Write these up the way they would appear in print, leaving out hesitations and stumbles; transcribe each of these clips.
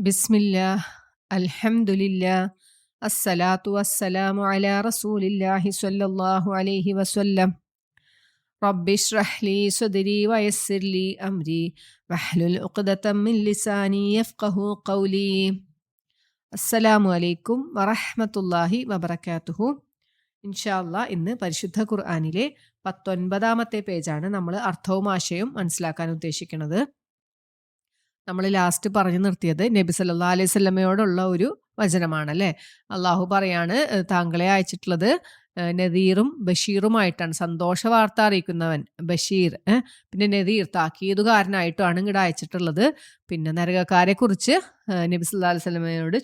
ബിസ്മില്ലാഹ് അൽഹംദുലില്ലാഹ് അസ്സലാത്തു വസ്സലാമു അലാ റസൂലില്ലാഹി സ്വല്ലല്ലാഹു അലൈഹി വസല്ലം റബ്ബിശ്റഹ് ലീ സ്വദ്രി വയസ്സിർ ലീ അംരി വഹ്ലുൽ ഉഖ്ദതം മിൻ ലിസാനി യഫ്ഖഹു ഖൗലി. അസ്സലാമു അലൈക്കും വറഹ്മത്തുള്ളാഹി വബറകാതുഹു. ഇൻഷാ അല്ലാഹ് ഇന്ന് പരിശുദ്ധ ഖുർആനിലെ 19-ാമത്തെ പേജാണ് നമ്മൾ അർത്ഥവും ആശയവും മനസ്സിലാക്കാൻ ഉദ്ദേശിക്കുന്നത്. നമ്മൾ ലാസ്റ്റ് പറഞ്ഞു നിർത്തിയത് നബി സല്ലല്ലാഹു അലൈഹി വസല്ലമയോടുള്ള ഒരു വചനമാണല്ലേ. അള്ളാഹു പറയാണ്, താങ്കളെ അയച്ചിട്ടുള്ളത് നദീറും ബഷീറുമായിട്ടാണ്. സന്തോഷ വാർത്ത അറിയിക്കുന്നവൻ ബഷീർ, പിന്നെ നദീർ താക്കീതുകാരനായിട്ടാണ് ഇങ്ങോട്ട് അയച്ചിട്ടുള്ളത്. പിന്നെ നരകക്കാരെ കുറിച്ച് നബി സല്ലല്ലാഹു അലൈഹി വസല്ലമയോട്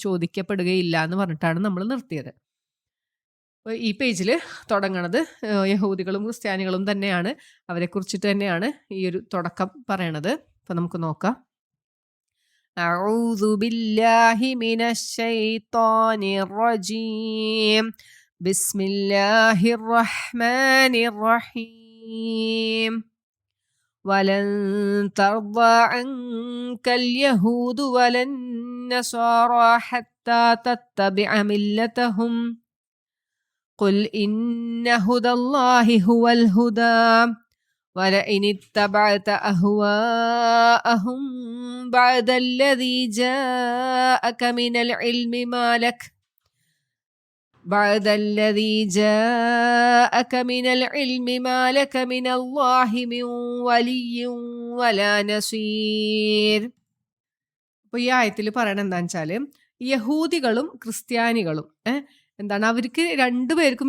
ചോദിക്കപ്പെടുകയില്ല എന്ന് പറഞ്ഞിട്ടാണ് നമ്മൾ നിർത്തിയത്. ഈ പേജിൽ തുടങ്ങണത് യഹൂദികളും ക്രിസ്ത്യാനികളും തന്നെയാണ്. അവരെ കുറിച്ചിട്ട് തന്നെയാണ് ഈ ഒരു തുടക്കം പറയണത്. അപ്പൊ നമുക്ക് നോക്കാം. അഊദു ബില്ലാഹി മിനശ് ശൈത്വാനിർ റജീം. ബിസ്മില്ലാഹിർ റഹ്മാനിർ റഹീം. വലൻ തർദ അൻകൽ യഹൂദു വലൻ നസാറാ ഹത്താ തത്തബിഅ മില്ലതഹും. ഖുൽ ഇന്ന ഹുദല്ലാഹി ഹുവൽ ഹുദാ ولئن اتبعت أهواءهم بعد الذي جاءك من العلم ما لك من الله من ولي ولا نصير. അപ്പോൾ ഈ ആയത്തിൽ പറയണത് എന്താണെന്ന് വെച്ചാൽ, യഹൂദികളും ക്രിസ്ത്യാനികളും എന്താണ്, അവർക്ക് രണ്ടുപേർക്കും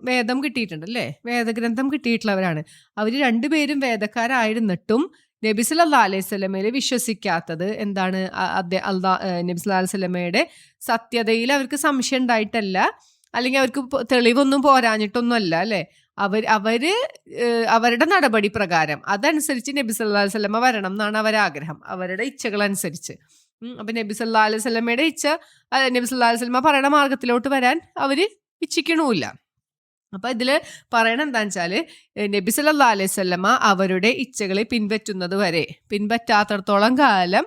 വേദം കിട്ടിയിട്ടുണ്ട് അല്ലേ, വേദഗ്രന്ഥം കിട്ടിയിട്ടുള്ളവരാണ്. അവർ രണ്ടുപേരും വേദക്കാരായിരുന്നിട്ടും നബി സല്ലല്ലാഹു അലൈഹി വസല്ലമയിൽ വിശ്വസിക്കാത്തത് എന്താണ്? നബി സല്ലല്ലാഹു അലൈഹി വസല്ലമയുടെ സത്യതയിൽ അവർക്ക് സംശയം ഉണ്ടായിട്ടല്ല, അല്ലെങ്കിൽ അവർക്ക് തെളിവൊന്നും പോരാഞ്ഞിട്ടൊന്നുമല്ല അല്ലേ. അവരുടെ നടപടി പ്രകാരം അതനുസരിച്ച് നബി സല്ലല്ലാഹു അലൈഹി വസല്ലമ വരണം എന്നാണ് അവരുടെ ആഗ്രഹം, അവരുടെ ഇച്ഛകളനുസരിച്ച്. അപ്പൊ നബി സല്ലല്ലാഹു അലൈഹി വസല്ലമയുടെ ഇച്ഛ, നബി സല്ലല്ലാഹു അലൈഹി വസല്ലമ പറയണ മാർഗത്തിലോട്ട് വരാൻ അവര് ഇച്ഛിക്കണമില്ല. അപ്പൊ ഇതില് പറയണ എന്താന്ന് വെച്ചാല്, നബി സല്ലല്ലാഹു അലൈഹി വസല്ലമ അവരുടെ ഇച്ഛകളെ പിൻപറ്റാത്തടത്തോളം കാലം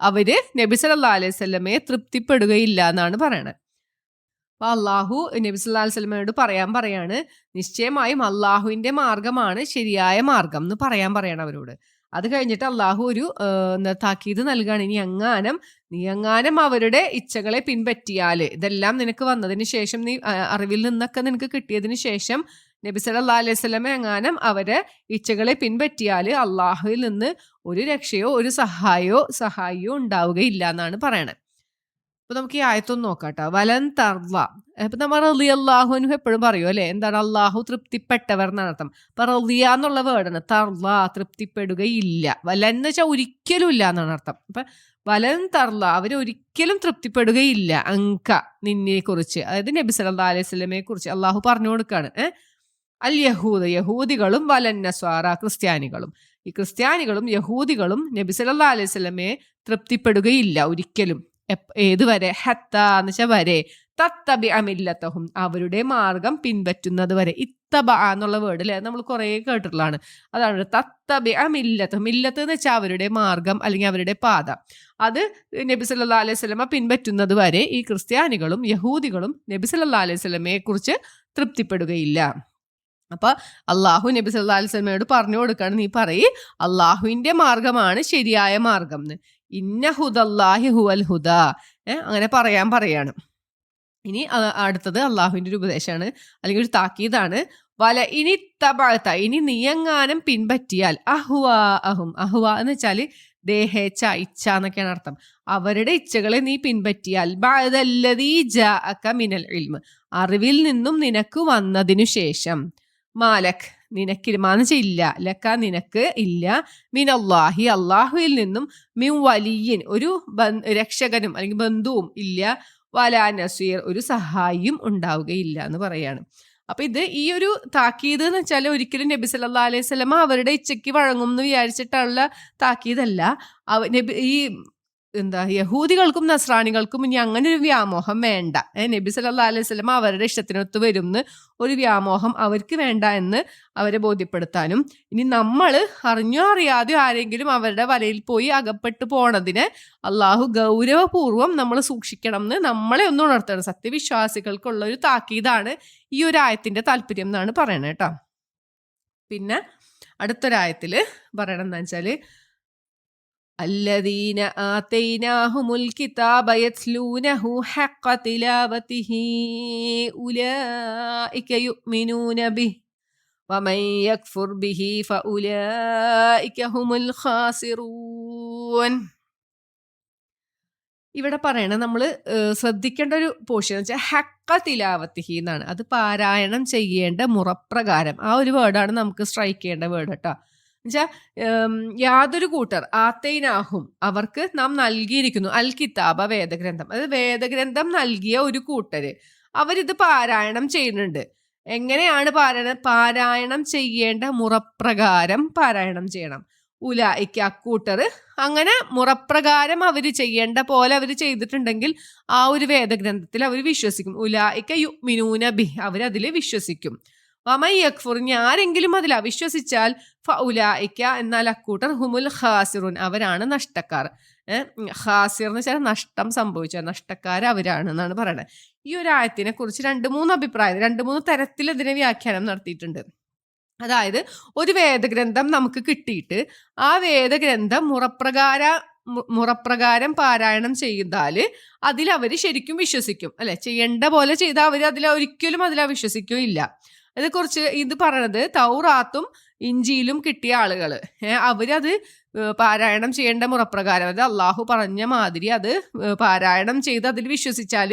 അവര് നബി സല്ലല്ലാഹു അലൈഹി വസല്ലമയെ തൃപ്തിപ്പെടുകയില്ല എന്നാണ് പറയണത്. അപ്പൊ അള്ളാഹു നബി സല്ലല്ലാഹു അലൈഹി വസല്ലമയോട് പറയാണ്, നിശ്ചയമായും അള്ളാഹുവിന്റെ മാർഗമാണ് ശരിയായ മാർഗം എന്ന് പറയണം അവരോട്. അത് കഴിഞ്ഞിട്ട് അള്ളാഹു ഒരു താക്കീത് നൽകുകയാണ്. നീ എങ്ങാനും അവരുടെ ഇച്ഛകളെ പിൻപറ്റിയാല്, ഇതെല്ലാം നിനക്ക് വന്നതിന് ശേഷം, നീ അറിവിൽ നിന്നൊക്കെ നിനക്ക് കിട്ടിയതിന് ശേഷം നബി സല്ലല്ലാഹു അലൈഹി വസല്ലമ എങ്ങാനും അവരെ ഇച്ഛകളെ പിൻപറ്റിയാല് അള്ളാഹുവിൽ നിന്ന് ഒരു രക്ഷയോ ഒരു സഹായിയോ ഉണ്ടാവുകയില്ല എന്നാണ് പറയണത്. അപ്പൊ നമുക്ക് ഈ ആയത്തൊന്ന് നോക്കാട്ടോ. വലൻ തർള, ഇപ്പൊ നമ്മൾ റളിയല്ലാഹു അൻഹു എപ്പോഴും പറയും അല്ലെ, എന്താണ്? അള്ളാഹു തൃപ്തിപ്പെട്ടവർ എന്നാണ് അർത്ഥം. അപ്പൊ റളിയ എന്നുള്ള വേർഡാണ്. തർള തൃപ്തിപ്പെടുകയില്ല, വലൻ എന്ന് വെച്ചാൽ ഒരിക്കലും ഇല്ല എന്നാണ് അർത്ഥം. അപ്പൊ വലൻ തർള, അവര് ഒരിക്കലും തൃപ്തിപ്പെടുകയില്ല അങ്ക, നിന്നെ കുറിച്ച്, അതായത് നബി സല്ലല്ലാഹു അലൈഹി വസല്ലമയെ കുറിച്ച് അള്ളാഹു പറഞ്ഞു കൊടുക്കാണ്. അൽ യഹൂദികളും വലൻ നസ്വാറ, ക്രിസ്ത്യാനികളും. ഈ ക്രിസ്ത്യാനികളും യഹൂദികളും നബി സല്ലല്ലാഹു അലൈഹി വസല്ലമയെ തൃപ്തിപ്പെടുകയില്ല ഒരിക്കലും. ഏതുവരെ? ഹത്താ എന്ന് വെച്ചാൽ വരെ, തത്തബിഅ മില്ലതഹും, അവരുടെ മാർഗം പിൻപറ്റുന്നത് വരെ. ഇത്തബ എന്നുള്ള വേർഡ് അല്ലെ, നമ്മൾ കുറെ കേട്ടിട്ടുള്ളതാണ്. അതാണ് തത്തബിഅ മില്ലതഹും. മില്ലത്ത് എന്ന് വെച്ചാൽ അവരുടെ മാർഗം അല്ലെങ്കിൽ അവരുടെ പാത. അത് നബി സല്ലല്ലാഹു അലൈഹി വസല്ലമ പിൻപറ്റുന്നത് വരെ ഈ ക്രിസ്ത്യാനികളും യഹൂദികളും നബി സല്ലല്ലാഹു അലൈഹി വസല്ലമയെ കുറിച്ച് തൃപ്തിപ്പെടുകയില്ല. അപ്പൊ അള്ളാഹു നബി സല്ലല്ലാഹു അലൈഹി വസല്ലമയോട് പറഞ്ഞു കൊടുക്കാണ്, നീ പറയ് അള്ളാഹുവിന്റെ മാർഗമാണ് ശരിയായ മാർഗം എന്ന്. ഇന്ന ഹുദല്ലാഹി ഹുവൽ ഹുദാ, അങ്ങനെ പറയാണ്. ഇനി അടുത്തത് അള്ളാഹുവിന്റെ ഒരു ഉപദേശമാണ്, അല്ലെങ്കിൽ ഒരു താക്കീതാണ്. വല ഇനി തബഅത, ഇനി നീയെങ്ങാനും പിൻപറ്റിയാൽ, അഹ്വ എന്ന് വെച്ചാല് ദേഹേച്ഛ, ഇച്ഛ എന്നൊക്കെയാണ് അർത്ഥം. അവരുടെ ഇച്ഛകളെ നീ പിൻപറ്റിയാൽ, ബഅദല്ലദീ ജാഅക മിനൽ ഇൽമ്, അറിവിൽ നിന്നും നിനക്ക് വന്നതിനു ശേഷം, മാലക് നിനക്ക്, മാന്ന് ഇല്ല, ലക്ക നിനക്ക് ഇല്ല, മിനല്ലാഹി അള്ളാഹുവിൽ നിന്നും, മിൻ വലിയൻ ഒരു രക്ഷകനും അല്ലെങ്കിൽ ബന്ധുവും ഇല്ല, വലാ നസീർ ഒരു സഹായിയും ഉണ്ടാവുകയില്ല എന്ന് പറയാണ്. അപ്പൊ ഇത് ഈ ഒരു താക്കീത് എന്ന് വെച്ചാൽ ഒരിക്കലും നബി സല്ലല്ലാഹു അലൈഹി വസല്ലമ അവരുടെ ഇച്ഛയ്ക്ക് വഴങ്ങും എന്ന് വിചാരിച്ചിട്ടുള്ള താക്കീതല്ല. ഈ യഹൂദികൾക്കും നസ്രാണികൾക്കും ഇനി അങ്ങനെ ഒരു വ്യാമോഹം വേണ്ട. നബി സല്ലല്ലാഹു അലൈഹി വസല്ലം അവരുടെ ഇഷ്ടത്തിനൊത്ത് വരുമെന്ന് ഒരു വ്യാമോഹം അവർക്ക് വേണ്ട എന്ന് അവരെ ബോധ്യപ്പെടുത്താനും, ഇനി നമ്മൾ അറിഞ്ഞോ അറിയാതെയോ ആരെങ്കിലും അവരുടെ വലയിൽ പോയി അകപ്പെട്ടു പോണതിനെ അള്ളാഹു ഗൗരവപൂർവ്വം നമ്മൾ സൂക്ഷിക്കണം എന്ന് നമ്മളെ ഒന്ന് ഉണർത്തണം. സത്യവിശ്വാസികൾക്കുള്ള ഒരു താക്കീതാണ് ഈ ഒരു ആയത്തിന്റെ താല്പര്യം എന്നാണ് പറയണത് കേട്ടോ. പിന്നെ അടുത്തൊരായത്തിൽ പറയണം എന്താ വെച്ചാല്, الذين آتيناهم الكتاب يتلونه حق تلاوته أولئك يؤمنون به ومن يكفر به فأولئك هم الخاسرون. ഇവിടെ പറയണ നമ്മൾ ശ്രദ്ധിക്കേണ്ട ഒരു പോർഷൻ എന്ന് വെച്ചാൽ ഹക്ക തിലാവത്തിഹി എന്നാണ്. അത് പാരായണം ചെയ്യേണ്ട മുറപ്രകാരം. ആ ഒരു വേർഡാണ് നമുക്ക് സ്ട്രൈക്ക് ചെയ്യേണ്ട വേർഡ് കേട്ടോ. എന്നുവെച്ചാൽ യാതൊരു കൂട്ടർ ആത്തൈനാഹും അവർക്ക് നാം നൽകിയിരിക്കുന്നു അൽ കിതാബ വേദഗ്രന്ഥം. അത് വേദഗ്രന്ഥം നൽകിയ ഒരു കൂട്ടര് അവരിത് പാരായണം ചെയ്യുന്നുണ്ട്. എങ്ങനെയാണ് പാരായണം ചെയ്യേണ്ട മുറപ്രകാരം പാരായണം ചെയ്യണം. ഉലായിക്ക അക്കൂട്ടർ അങ്ങനെ മുറപ്രകാരം അവർ ചെയ്യേണ്ട പോലെ അവർ ചെയ്തിട്ടുണ്ടെങ്കിൽ ആ ഒരു വേദഗ്രന്ഥത്തിൽ അവർ വിശ്വസിക്കും. ഉലായിക്ക യുഅ്മിനൂന ബിഹി അവരതിൽ വിശ്വസിക്കും. വമൻ യക്ഫുർ ആരെങ്കിലും അതിൽ അവിശ്വസിച്ചാൽ ഫഉലായിക്ക എന്നാൽ അക്കൂട്ടർ ഹുമുൽ ഖാസിറുൻ അവരാണ് നഷ്ടക്കാർ. ഖാസിർ എന്ന് വെച്ചാൽ നഷ്ടം സംഭവിച്ച നഷ്ടക്കാർ അവരാണ് എന്നാണ് പറയുന്നത്. ഈ ഒരു ആയത്തിനെ കുറിച്ച് 2-3 അഭിപ്രായം 2-3 തരത്തിൽ ഇതിനെ വ്യാഖ്യാനം നടത്തിയിട്ടുണ്ട്. അതായത് ഒരു വേദഗ്രന്ഥം നമുക്ക് കിട്ടിയിട്ട് ആ വേദഗ്രന്ഥം മുറപ്രകാരം പാരായണം ചെയ്താൽ അതിൽ അവർ ശരിക്കും വിശ്വസിക്കും അല്ലെ. ചെയ്യേണ്ട പോലെ ചെയ്താൽ അവർ ഒരിക്കലും അതിൽ വിശ്വസിക്കുകയില്ല. അതേക്കുറിച്ച് ഇത് പറയണത് തൗറാത്തും ഇഞ്ചിയിലും കിട്ടിയ ആളുകൾ അവരത് പാരായണം ചെയ്യേണ്ട മുറപ്രകാരം അത് അള്ളാഹു പറഞ്ഞ മാതിരി അത് പാരായണം ചെയ്ത് അതിൽ വിശ്വസിച്ചാൽ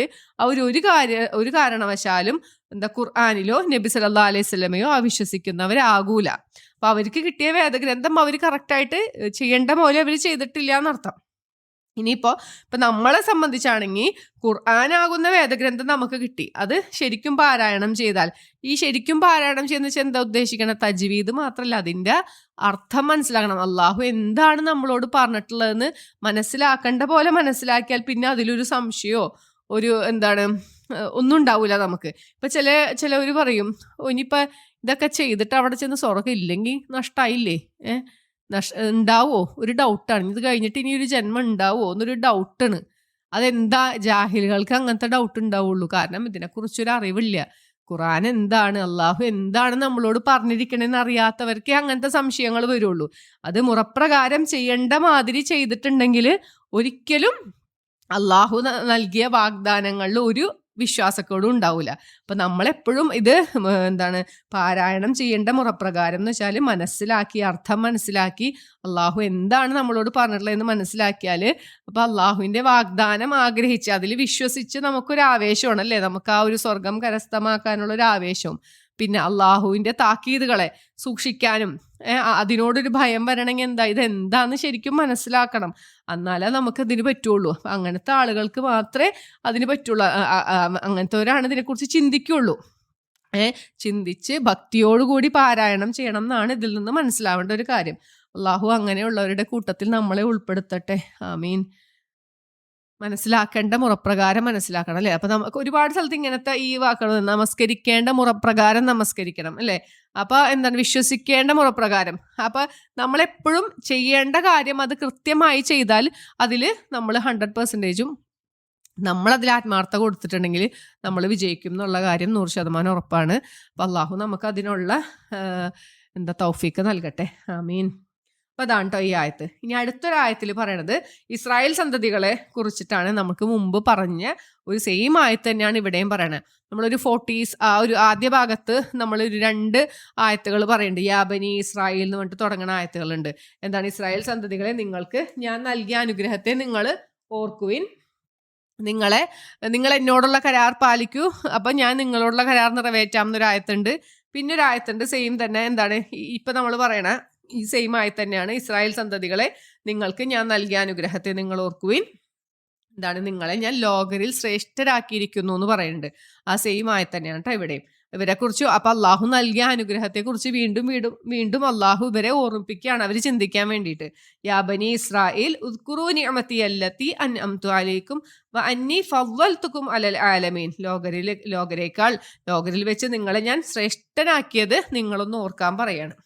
ഒരു കാരണവശാലും ഖുർആനിലോ നബി സല്ലല്ലാഹു അലൈഹി വസല്ലമയോ അവിശ്വസിക്കുന്നവരാകൂല. അപ്പൊ അവർക്ക് കിട്ടിയ വേദഗ്രന്ഥം അവർ കറക്റ്റായിട്ട് ചെയ്യേണ്ട പോലെ അവർ ചെയ്തിട്ടില്ല എന്നർത്ഥം. ഇനിയിപ്പോ നമ്മളെ സംബന്ധിച്ചാണെങ്കിൽ ഖുർആനാകുന്ന വേദഗ്രന്ഥം നമുക്ക് കിട്ടി. അത് ശരിക്കും പാരായണം ചെയ്താൽ ഈ ശരിക്കും പാരായണം ചെയ്യുന്ന വെച്ചാൽ എന്താ ഉദ്ദേശിക്കണം? തജ്വീദ് മാത്രമല്ല, അതിന്റെ അർത്ഥം മനസ്സിലാക്കണം. അള്ളാഹു എന്താണ് നമ്മളോട് പറഞ്ഞിട്ടുള്ളതെന്ന് മനസ്സിലാക്കേണ്ട പോലെ മനസ്സിലാക്കിയാൽ പിന്നെ അതിലൊരു സംശയമോ ഒരു ഒന്നും ഉണ്ടാവൂല നമുക്ക്. ഇപ്പൊ ചിലവർ പറയും ഇനിയിപ്പൊ ഇതൊക്കെ ചെയ്തിട്ട് അവിടെ ചെന്ന് സ്വർഗ്ഗം ഇല്ലെങ്കിൽ നഷ്ടമായില്ലേ, ഉണ്ടാവോ ഒരു ഡൗട്ടാണ്. ഇത് കഴിഞ്ഞിട്ട് ഇനി ഒരു ജന്മം ഉണ്ടാവോ എന്നൊരു ഡൗട്ടാണ്. അതെന്താ? ജാഹിലുകൾക്ക് അങ്ങനത്തെ ഡൗട്ട് ഉണ്ടാവുള്ളൂ. കാരണം ഇതിനെക്കുറിച്ചൊരു അറിവില്ല. ഖുർആൻ എന്താണ്, അള്ളാഹു എന്താണ് നമ്മളോട് പറഞ്ഞിരിക്കണമെന്ന് അറിയാത്തവർക്ക് അങ്ങനത്തെ സംശയങ്ങൾ വരുള്ളൂ. അത് മുറപ്രകാരം ചെയ്യേണ്ട മാതിരി ചെയ്തിട്ടുണ്ടെങ്കിൽ ഒരിക്കലും അള്ളാഹു നൽകിയ വാഗ്ദാനങ്ങളിൽ ഒരു വിശ്വാസക്കേടും ഉണ്ടാവില്ല. അപ്പൊ നമ്മളെപ്പോഴും ഇത് പാരായണം ചെയ്യേണ്ട മുറപ്രകാരം എന്ന് വെച്ചാൽ മനസ്സിലാക്കി അർത്ഥം മനസ്സിലാക്കി അള്ളാഹു എന്താണ് നമ്മളോട് പറഞ്ഞിട്ടുള്ളതെന്ന് മനസ്സിലാക്കിയാൽ അപ്പൊ അള്ളാഹുവിന്റെ വാഗ്ദാനം ആഗ്രഹിച്ച് അതിൽ വിശ്വസിച്ച് നമുക്കൊരു ആവേശമാണ് അല്ലേ, നമുക്ക് ആ ഒരു സ്വർഗം കരസ്ഥമാക്കാനുള്ള ഒരു ആവേശവും പിന്നെ അള്ളാഹുവിന്റെ താക്കീതുകളെ സൂക്ഷിക്കാനും അതിനോടൊരു ഭയം വരണമെങ്കിൽ ഇതെന്താന്ന് ശരിക്കും മനസ്സിലാക്കണം. എന്നാലേ നമുക്ക് ഇതിന് പറ്റുള്ളൂ. അങ്ങനത്തെ ആളുകൾക്ക് മാത്രമേ അതിന് പറ്റുള്ളൂ. അങ്ങനത്തെവരാണ് ഇതിനെക്കുറിച്ച് ചിന്തിക്കുള്ളൂ. ചിന്തിച്ച് ഭക്തിയോടുകൂടി പാരായണം ചെയ്യണം എന്നാണ് ഇതിൽ നിന്ന് മനസ്സിലാവേണ്ട ഒരു കാര്യം. അള്ളാഹു അങ്ങനെയുള്ളവരുടെ കൂട്ടത്തിൽ നമ്മളെ ഉൾപ്പെടുത്തട്ടെ. ആമീൻ. മനസ്സിലാക്കേണ്ട മുറപ്രകാരം മനസ്സിലാക്കണം അല്ലെ. അപ്പൊ നമുക്ക് ഒരുപാട് സ്ഥലത്ത് ഇങ്ങനത്തെ ഈ വാക്കുകൾ നമസ്കരിക്കേണ്ട മുറപ്രകാരം നമസ്കരിക്കണം അല്ലെ. അപ്പൊ വിശ്വസിക്കേണ്ട മുറപ്രകാരം. അപ്പൊ നമ്മളെപ്പോഴും ചെയ്യേണ്ട കാര്യം അത് കൃത്യമായി ചെയ്താൽ അതിൽ നമ്മൾ 100%ഉം നമ്മളതിൽ ആത്മാർത്ഥത കൊടുത്തിട്ടുണ്ടെങ്കിൽ നമ്മൾ വിജയിക്കും എന്നുള്ള കാര്യം 100% ഉറപ്പാണ്. അപ്പൊ അള്ളാഹു നമുക്ക് അതിനുള്ള തൗഫീക്ക് നൽകട്ടെ. ആമീൻ. അപ്പൊ അതാണ് കേട്ടോ ഈ ആയത്ത്. ഇനി അടുത്തൊരായത്തിൽ പറയണത് ഇസ്രായേൽ സന്തതികളെ കുറിച്ചിട്ടാണ്. നമുക്ക് മുമ്പ് പറഞ്ഞ ഒരു സെയിം ആയത്ത് തന്നെയാണ് ഇവിടെയും പറയണത്. നമ്മളൊരു 40s ആ ഒരു ആദ്യ ഭാഗത്ത് നമ്മളൊരു 2 ആയത്തുകൾ പറയുന്നുണ്ട്. യാബനി ഇസ്രായേൽ എന്ന് പറഞ്ഞിട്ട് തുടങ്ങുന്ന ആയത്തുകളുണ്ട്. ഇസ്രായേൽ സന്തതികളെ നിങ്ങൾക്ക് ഞാൻ നൽകിയ അനുഗ്രഹത്തെ നിങ്ങൾ ഓർക്കുവിൻ, നിങ്ങൾ എന്നോടുള്ള കരാർ പാലിക്കൂ, അപ്പൊ ഞാൻ നിങ്ങളോടുള്ള കരാർ നിറവേറ്റാം എന്നൊരു ആയത്തുണ്ട്. പിന്നെ ഒരു ആയത്തുണ്ട് സെയിം തന്നെ. ഇപ്പൊ നമ്മൾ പറയണ ഈ സെയിം ആയി തന്നെയാണ്. ഇസ്രായേൽ സന്തതികളെ നിങ്ങൾക്ക് ഞാൻ നൽകിയ അനുഗ്രഹത്തെ നിങ്ങൾ ഓർക്കുവിൻ, നിങ്ങളെ ഞാൻ ലോകരിൽ ശ്രേഷ്ഠരാക്കിയിരിക്കുന്നു എന്ന് പറയുന്നുണ്ട്. ആ സെയിം ആയി തന്നെയാണ് കേട്ടോ ഇവിടെയും. ഇവരെക്കുറിച്ച് അപ്പം അള്ളാഹു നൽകിയ അനുഗ്രഹത്തെക്കുറിച്ച് വീണ്ടും വീണ്ടും വീണ്ടും അള്ളാഹു ഇവരെ ഓർമ്മിപ്പിക്കുകയാണ് അവർ ചിന്തിക്കാൻ വേണ്ടിയിട്ട്. യാ ബനി ഇസ്രായേൽ ഉദ്കുറൂ നിഅമതി അല്ലത്തി അൻഅംതു അലൈക്കും വ അന്നി ഫവ്വൽതുക്കും അലൽ ആലമീൻ. ലോകരിൽ വെച്ച് നിങ്ങളെ ഞാൻ ശ്രേഷ്ഠനാക്കിയത് നിങ്ങളൊന്ന് ഓർക്കാൻ പറയാണ്.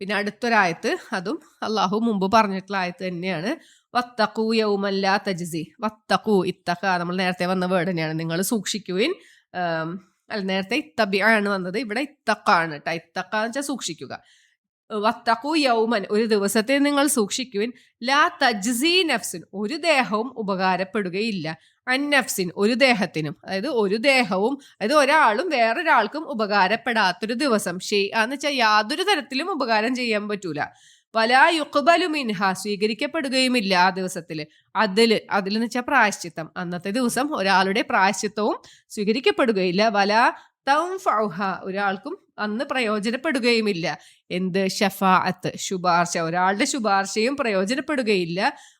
പിന്നെ അടുത്തൊരായത്ത്, അതും അള്ളാഹു മുമ്പ് പറഞ്ഞിട്ടുള്ള ആയത്ത് തന്നെയാണ്. വത്തഖൂ യൗമൻ ലാ തജ്സി. വത്തഖൂ, ഇത്തഖ നമ്മൾ നേരത്തെ വന്ന വേർഡ് തന്നെയാണ്. നിങ്ങൾ സൂക്ഷിക്കുവിൻ. അല്ല, നേരത്തെ ഇത്തബിയാണ് വന്നത്, ഇവിടെ ഇത്തഖാണ് കേട്ടോ. ഇത്തഖ എന്ന് വെച്ചാൽ സൂക്ഷിക്കുക. വത്തഖൂ യൗമൻ, ഒരു ദിവസത്തെ നിങ്ങൾ സൂക്ഷിക്കുവിൻ. ലാ തജ്സി നഫ്സിൻ, ഒരു ദേഹവും ഉപകാരപ്പെടുകയില്ല. അന്നഫ്സിൻ, ഒരു ദേഹത്തിനും, അതായത് ഒരു ദേഹവും, അതായത് ഒരാളും വേറൊരാൾക്കും ഉപകാരപ്പെടാത്തൊരു ദിവസം. എന്ന് വെച്ചാൽ യാതൊരു തരത്തിലും ഉപകാരം ചെയ്യാൻ പറ്റൂല. വലാ യുഖ്ബലു മിൻഹ, സ്വീകരിക്കപ്പെടുകയുമില്ല ആ ദിവസത്തില്. അതിലെന്ന് വെച്ചാൽ പ്രായശ്ചിത്തം. അന്നത്തെ ദിവസം ഒരാളുടെ പ്രായശ്ചിത്തവും സ്വീകരിക്കപ്പെടുകയില്ല. വലാ തൻഫഉഹ, ഒരാൾക്കും അന്ന് പ്രയോജനപ്പെടുകയുമില്ല. എന്ത്? ഷഫാഅത്ത്, ശുപാർശ, ഒരാളുടെ ശുപാർശയും പ്രയോജനപ്പെടുകയില്ല.